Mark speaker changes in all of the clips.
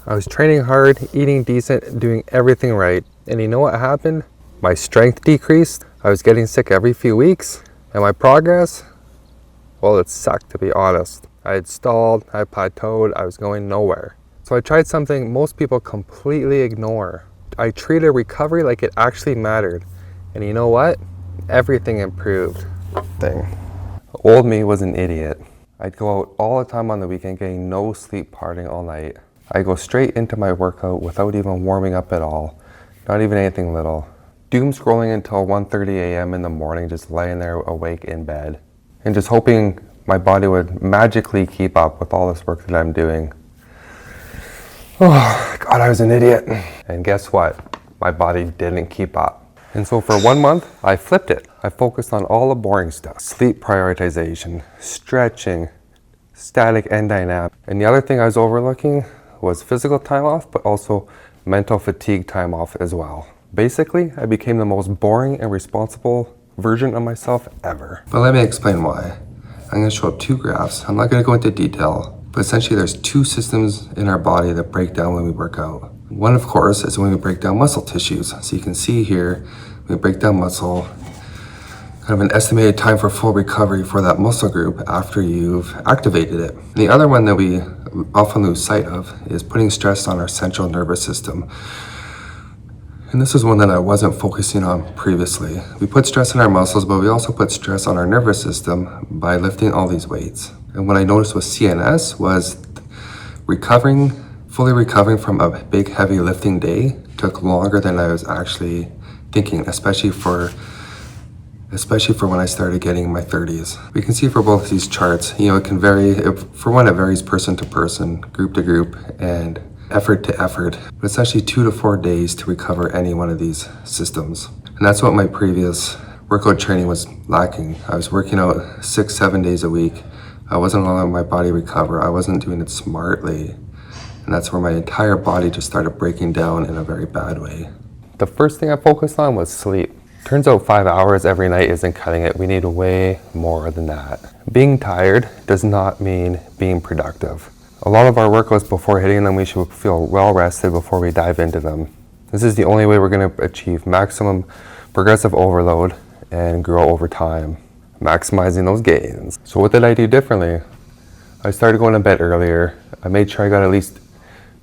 Speaker 1: I was training hard, eating decent, doing everything right. And you know what happened? My strength decreased. I was getting sick every few weeks. And my progress, well, it sucked, to be honest. I had stalled, I plateaued, I was going nowhere. So I tried something most people completely ignore. I treated recovery like it actually mattered. And you know what? Everything improved. Old me was an idiot. I'd go out all the time on the weekend getting no sleep, partying all night. I go straight into my workout without even warming up at all, not even anything little. Doom scrolling until 1:30 a.m. in the morning, just laying there awake in bed, and just hoping my body would magically keep up with all this work that I'm doing. Oh, God, I was an idiot. And guess what? My body didn't keep up. And so for 1 month, I flipped it. I focused on all the boring stuff. Sleep prioritization, stretching, static and dynamic. And the other thing I was overlooking was physical time off, but also mental fatigue time off as well. Basically, I became the most boring and responsible version of myself ever. But let me explain why. I'm gonna show up 2 graphs. I'm not gonna go into detail, but essentially there's 2 systems in our body that break down when we work out. One, of course, is when we break down muscle tissues. So you can see here, we break down muscle, kind of an estimated time for full recovery for that muscle group after you've activated it. And the other one that we often lose sight of is putting stress on our central nervous system. And this is one that I wasn't focusing on previously. We put stress on our muscles, but we also put stress on our nervous system by lifting all these weights. And what I noticed with CNS was fully recovering from a big heavy lifting day took longer than I was actually thinking, especially for when I started getting in my 30s. We can see for both these charts, it can vary. For one, it varies person to person, group to group, and effort to effort. But it's actually 2 to 4 days to recover any one of these systems. And that's what my previous workout training was lacking. I was working out 6-7 days a week. I wasn't allowing my body recover. I wasn't doing it smartly. And that's where my entire body just started breaking down in a very bad way. The first thing I focused on was sleep. Turns out 5 hours every night isn't cutting it. We need way more than that. Being tired does not mean being productive. A lot of our workouts before hitting them, we should feel well rested before we dive into them. This is the only way we're going to achieve maximum progressive overload and grow over time, maximizing those gains. So what did I do differently? I started going to bed earlier. I made sure I got at least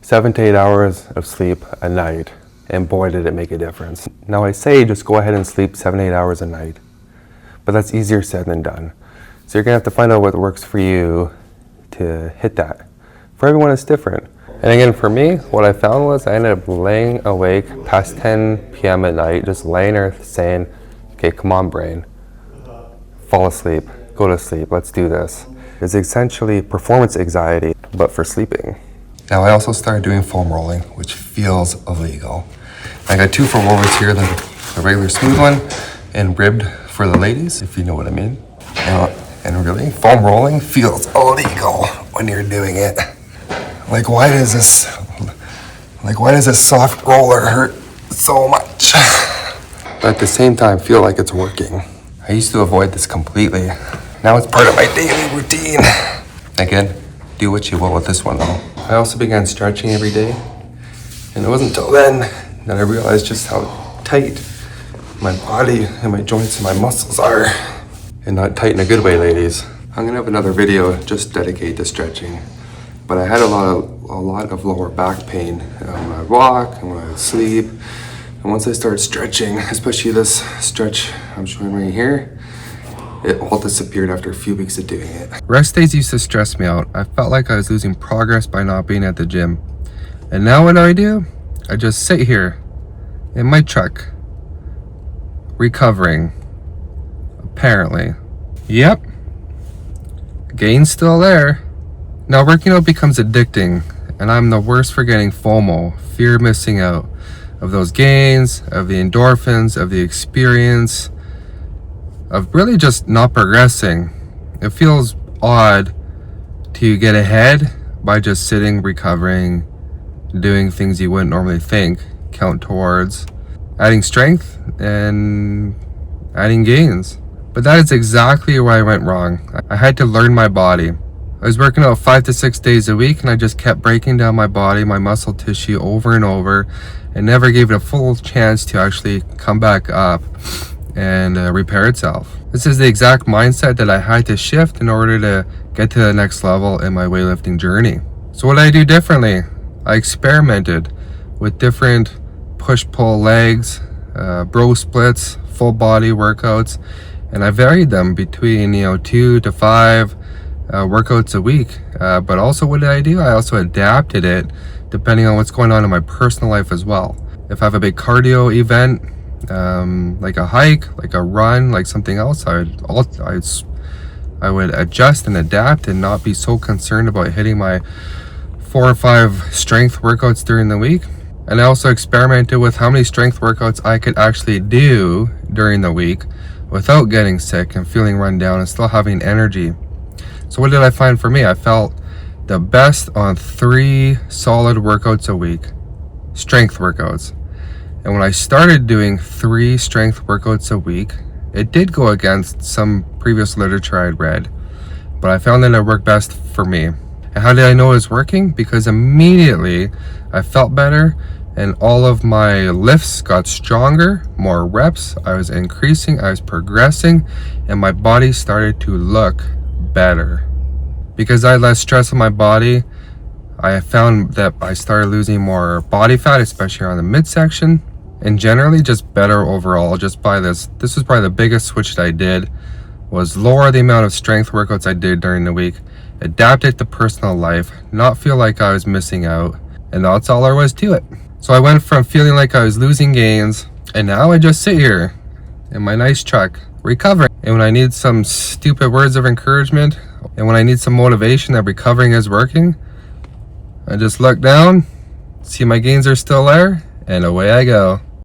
Speaker 1: 7 to 8 hours of sleep a night. And boy, did it make a difference. Now I say just go ahead and sleep 7-8 hours a night, but that's easier said than done. So you're gonna have to find out what works for you to hit that. For everyone, it's different. And again, for me, what I found was I ended up laying awake past 10 p.m. at night, just laying there saying, okay, come on brain, fall asleep, go to sleep, let's do this. It's essentially performance anxiety, but for sleeping. Now I also started doing foam rolling, which feels illegal. I got 2 foam rollers here, the regular smooth one and ribbed for the ladies, if you know what I mean. And really, foam rolling feels illegal when you're doing it. Why does this soft roller hurt so much? But at the same time, feel like it's working. I used to avoid this completely. Now it's part of my daily routine. Again, do what you will with this one though. I also began stretching every day, and it wasn't until then that I realized just how tight my body and my joints and my muscles are. And not tight in a good way, ladies. I'm gonna have another video just dedicated to stretching, but I had a lot of lower back pain when I walk and when I sleep. And once I started stretching, especially this stretch I'm showing right here, it all disappeared after a few weeks of doing it. Rest days used to stress me out. I felt like I was losing progress by not being at the gym. And now what do? I just sit here in my truck, recovering, apparently. Yep, gain's still there. Now working out becomes addicting, and I'm the worst for getting FOMO, fear of missing out, of those gains, of the endorphins, of the experience, of really just not progressing. It feels odd to get ahead by just sitting, recovering, doing things you wouldn't normally think count towards adding strength and adding gains. But that is exactly where I went wrong. I had to learn my body. I was working out 5 to 6 days a week, and I just kept breaking down my body, my muscle tissue over and over, and never gave it a full chance to actually come back up and repair itself. This is the exact mindset that I had to shift in order to get to the next level in my weightlifting journey. So what did I do differently? I experimented with different push-pull legs, bro splits, full body workouts, and I varied them between 2 to 5 workouts a week. But also, what did I do? I also adapted it depending on what's going on in my personal life as well. If I have a big cardio event, like a hike, like a run, like something else, I would adjust and adapt and not be so concerned about hitting my 4 or 5 strength workouts during the week. And I also experimented with how many strength workouts I could actually do during the week without getting sick and feeling run down and still having energy. So what did I find for me? I felt the best on 3 solid workouts a week, strength workouts. And when I started doing 3 strength workouts a week, it did go against some previous literature I'd read, but I found that it worked best for me. And how did I know it was working? Because immediately I felt better, and all of my lifts got stronger, more reps, I was increasing, I was progressing, and my body started to look better. Because I had less stress on my body, I found that I started losing more body fat, especially on the midsection, and generally just better overall. Just by this was probably the biggest switch that I did, was lower the amount of strength workouts I did during the week, adapt it to personal life, not feel like I was missing out, and that's all there was to it. So I went from feeling like I was losing gains, and now I just sit here in my nice truck, recovering. And when I need some stupid words of encouragement, and when I need some motivation that recovering is working, I just look down, see my gains are still there, and away I go.